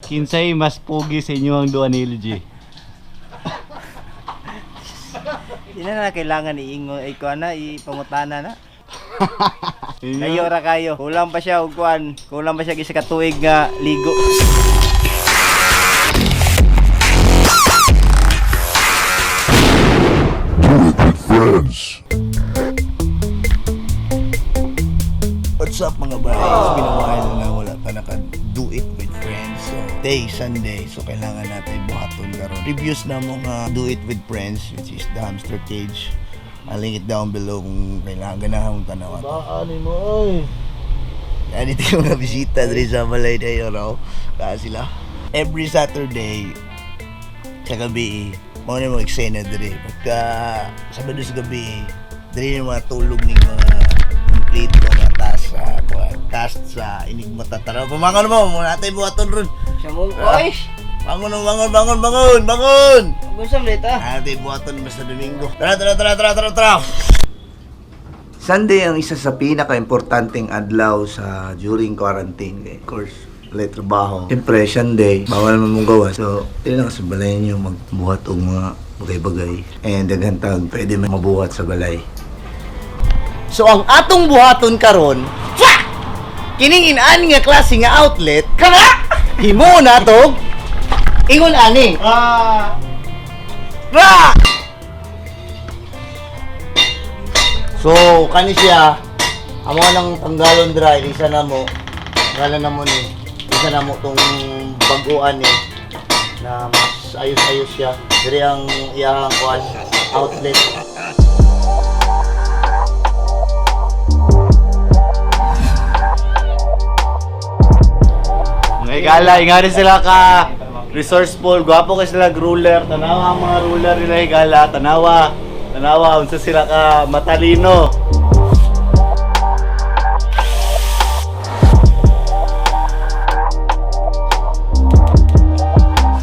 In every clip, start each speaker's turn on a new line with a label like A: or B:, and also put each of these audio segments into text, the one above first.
A: Kinsay mas pogi sa inyo ang duha ni LG?
B: Hindi na kailangan iingon, ipangutana na. Layo ra kayo. Kulang pa siya og kuan. Kulang pa siya gisa ka tuig nga ligo.
C: Friends.
D: What's up mga buddies? It's been a while na wala pa naka-do it with friends. So, day, Sunday. So, kailangan natin buhaton karon. Reviews na mo nga do it with friends, which is the hamster cage. I'll link it down below kung kailangan ganahang tanawan.
C: Baan mo oy.
D: Yan ito yung mga bisita dito sa balay na yun, no? Kaya sila. Every Saturday, sa gabi, mga na mga eksena dito. Pagka Sabado sa gabi, dito yung mga tulog ng mga complete mga task sa Enigma Tataraw. Pamangon mo, muna natin buhaton ron.
B: Siya mong oish.
D: Bangon!
B: Gusam dito.
D: Natin buhaton basta Domingo. Tara! Sunday ang isa sa pinaka-importanteng adlaw sa during quarantine. Of course, walay trabaho. Siyempre, Sunday, bawal naman mong gawa. So, kailangan sa balay niyo magbuhat o mga bagay-bagay. And daghantag, pwede mabuhat sa balay. So, ang atong buhaton karon, kining inani nga klase nga outlet, kara! Himo na to, ingon ani. Ra! So, kani siya, amo nang tanggalon dry, isa na mo, ngala na mo ni, isa na mo tong baguan ni, na mas ayos-ayos siya. Diri ang iyang kuan outlet.
A: Mga higala, ingari sila ka resourceful, gwapo ka sila ruler, tanawa ang mga ruler nila higala, tanawa, unsa sila ka matalino.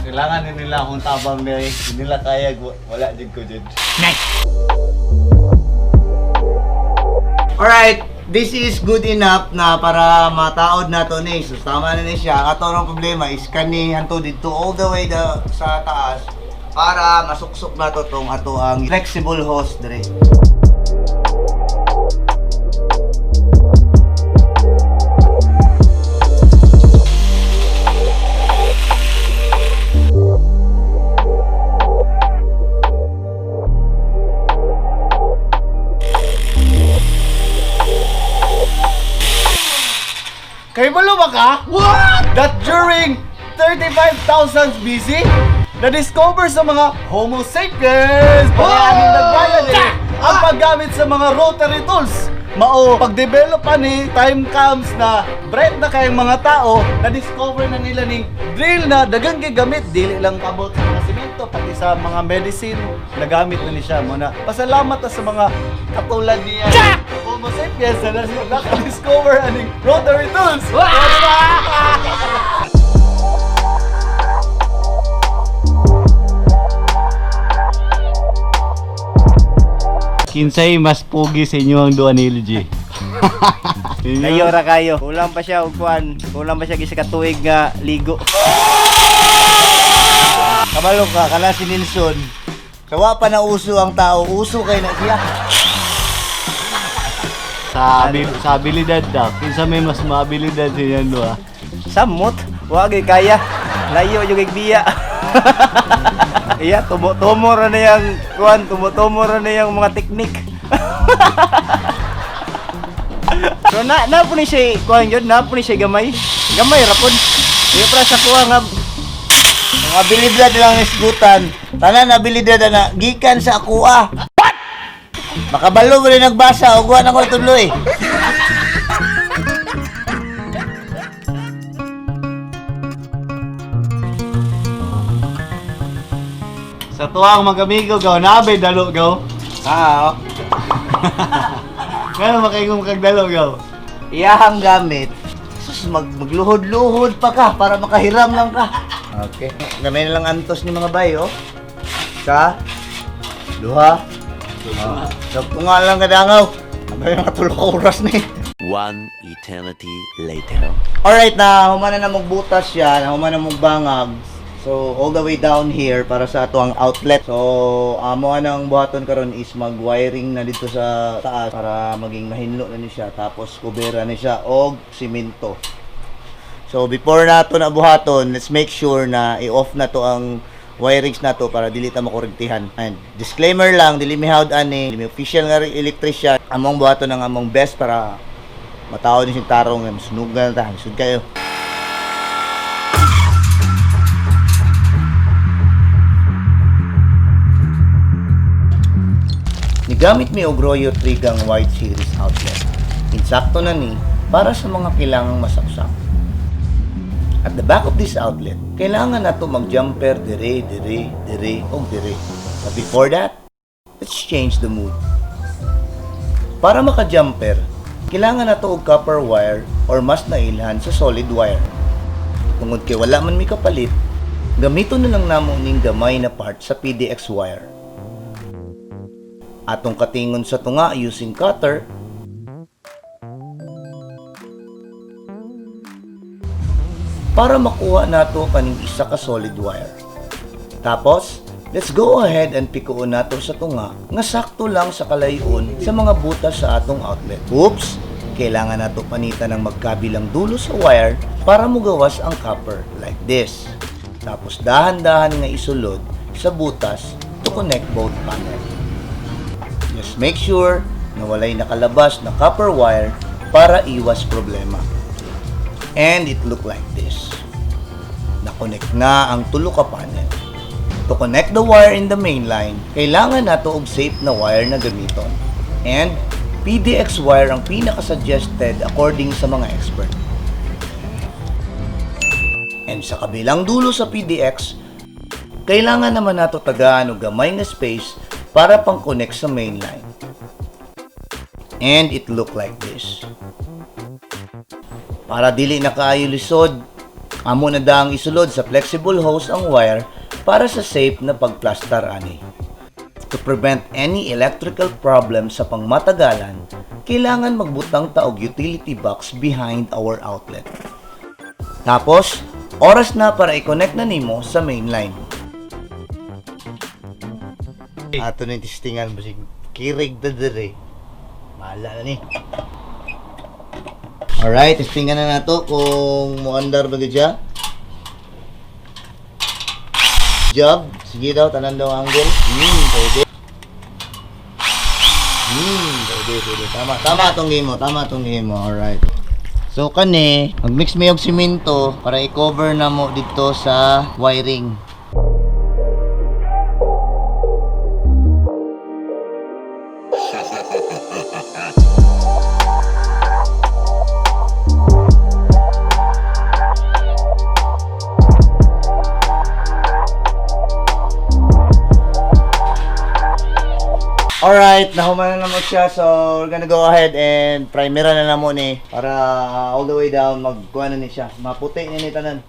A: Kailangan din nila akong tabang nila, hindi nila kaya, wala din ko dyan.
D: Alright, this is good enough na para mataod na to ni. So tama na ni siya. Ato ang problema is kani hanto dito all the way sa taas para masuksok na to tong ato ang flexible hose dire.
A: Kayo balo ba ka? What? That during 35,000 BC, na-discover sa mga Homo sapiens pagkaaning nagbayan ang paggamit sa mga rotary tools. Mao, pag-develop ni time comes na bright na kayang mga tao, na-discover na nila ning drill na dagang gigamit, dili lang kabot sa mga simento, pati sa mga medicine, nagamit na ni siya. Muna, pasalamat na sa mga katulad niya. Homo sapiens na naka-discover aning rotary tools. Kinsay mas pogi sa inyo ang duha ni LG?
B: Layo ra kayo. Kulang pa siya og kuan. Kulang pa siya gisa ka tuig nga ligo.
D: Kabalo ka kana si Nilson. Kawa pa na uso ang tao, uso kay na siya.
A: Sa abilidad daw. Kinsa may mas maabilidad sa inyo duha?
B: Samot, wa gyud kaya. Layo jud biya. Iya, tumo ra na yang kuan, tumo ra na yang mga teknik. So na po ni siya kuan yun, na po ni siya gamay. Gamay ra pud. Iya para sa kuha nga
D: Ang abilidad lang isgutan. Tanan abilidad na gikan sa kuha. What? Makabalo mo rin nagbasa o guwan ako tuloy.
A: Sa tuwang mag-amigo gaw, nabay dalo gaw.
D: Oo.
A: Kaya makaingong kagdalo gaw.
D: Iyahang gamit. Sus, magluhod-luhod pa ka para makahiram lang ka. Okay. Gamay na lang antos ni mga bayo. Sa duha. So, kung nga lang kadangaw. Abay mga tulok oras ni.
E: One eternity later.
D: Alright na, humana na magbutas siya, humana na magbangag. So, all the way down here para sa ato ang outlet. So, amo anang buhaton karon is mag-wiring na dito sa taas para maging mahinlo na ni siya. Tapos, kubera ni siya og simento. So, before nato na buhaton, let's make sure na i-off na to ang wirings na to para dili ta makurentihan. And disclaimer lang, dili mi hawd ani, dili mi official nga electrician. Among buhaton ang among best para matawad ni si tarong nga sunugan ta, sud kayo. Nigamit mi og Royo Trigang Wide Series outlet. Insakto na ni para sa mga kailangang masaksak. At the back of this outlet, kailangan na to mag-jumper dire, o dire. But before that, let's change the mood. Para maka-jumper, kailangan na to og copper wire or mas nailhan sa solid wire. Tungod kay wala man mi kapalit, gamito na lang namo ning gamay na part sa PDX wire. Atong katingon sa tunga using cutter, para makuha nato kaning isa ka solid wire. Tapos, let's go ahead and pikuon nato sa tunga nga sakto lang sa kalayon sa mga butas sa atong outlet. Oops! Kailangan nato panitan ng magkabilang dulo sa wire para mugawas ang copper like this. Tapos dahan-dahan nga isulod sa butas to connect both panel. Just make sure na walay nakalabas na copper wire para iwas problema. And it look like this. Na-connect na ang tulo ka panel. To connect the wire in the main line, kailangan nato og safe na wire na gamiton. And PDX wire ang pinaka-suggested according sa mga expert. And sa kabilang dulo sa PDX, kailangan naman nato tagaan og gamay na space para pang-connect sa main line. And it look like this. Para dili na kaayo lisod, amo na daang isulod sa flexible hose ang wire para sa safe na pagplastar ani. To prevent any electrical problem sa pangmatagalan, kailangan magbutang ta og utility box behind our outlet. Tapos, oras na para i-connect na nimo sa main line. Ato na yung testingan, basig kirig na dire. Mahala na ni. Alright, testingan na nato kung muandar ba siya. Job, sige daw, tanan daw ang angle. Pwede. Pwede. Tama tong game mo, alright. So kani, mag-mix mi og simento para i-cover na mo dito sa wiring. Alright, nahuman na naman siya. So, we're gonna go ahead and primera na naman ni para all the way down magkuha na ni siya. Maputi ni tanan.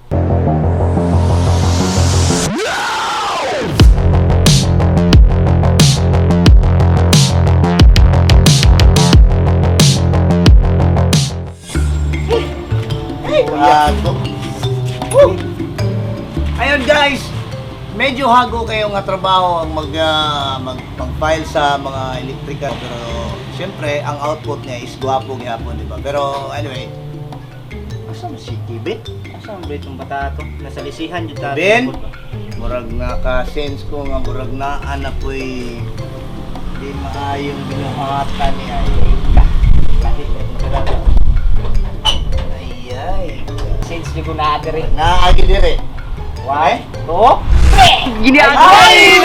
D: Ayun guys, medyo hago kayo nga trabaho ang mag-file sa mga electrical, pero syempre ang output niya is gwapo gyapon, di ba? Pero anyway, asa mo si Kibit?
B: Asa ang break ng bata to? Nasa lisihan jud ta.
D: Ben, murag nga ka-sense ko nga murag na apoy di maayong binuhatan ni ay.
B: Kahit
D: Ay.
B: sense ni ko na dire.
D: Naagi dire.
B: Why? To? Gini ang
D: Ay!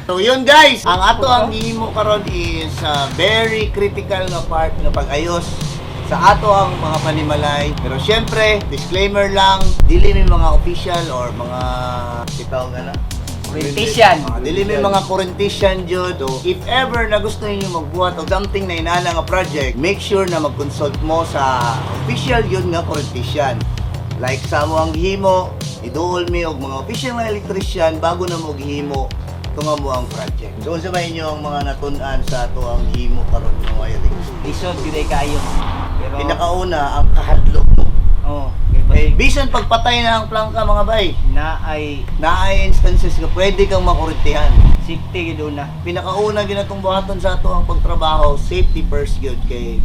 D: So yun guys, ang ato ang gihimo karon is very critical nga part nga pag-ayos sa ato ang mga panimalay. Pero syempre, disclaimer lang, dili may mga official or mga bitaw nga na
B: Orientation.
D: Dili may mga orientation jud. So, if ever na gusto niyo magbuhat og something na inana nga project, make sure na mag-consult mo sa official yun nga orientation. Like sa mo ang gihimo, iduol mi og mga official nga electrician bago na mo gihimo tunga mo ang project. So unsa ba inyo ang mga natun-an sa ato ang gihimo karon nga wiring?
B: Lisod gyud kayo. Pero
D: Pinakauna ang kahadlok mo.
B: oh,
D: Eh, bisan pagpatay na ang plangka mga bay,
B: na ay
D: naay instances nga pwede kang makurintihan.
B: safety gyud una.
D: Pinakauna ginatong buhaton sa ato ang pagtrabaho, safety first gyud kay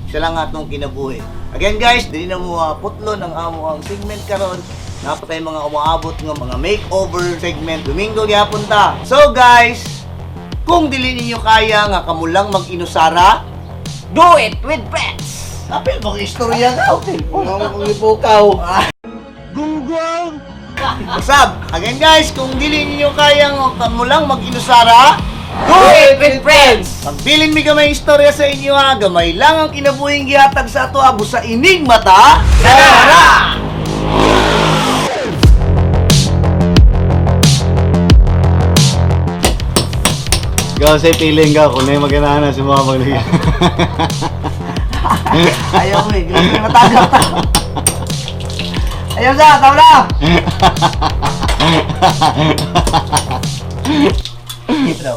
D: siya lang atong kinabuhi. Again guys, dili na mo putlon ang amo ang segment karon. Napatay mga umaabot nga mga makeover segment Domingo gyapon ta. So guys, kung dili ninyo kaya nga kamo lang mag-inusara,
B: Do it with friends.
D: apil mo istorya ka.
C: Ang ibukaw.
D: Gunggong! Sab, again guys, kung dili ninyo kaya nga kamo lang mag-inusara,
B: Do it with friends.
D: pagbilin mi gamay istorya sa inyo ha, gamay lang ang kinabuhing gihatag sa ato abo sa ining mata. Tara!
A: Ikaw say feeling ka kung na yung maganahan sa mga maglagay.
D: Ayaw mo eh, grabe matagal ta. Ayaw sa, tawla! Ito daw.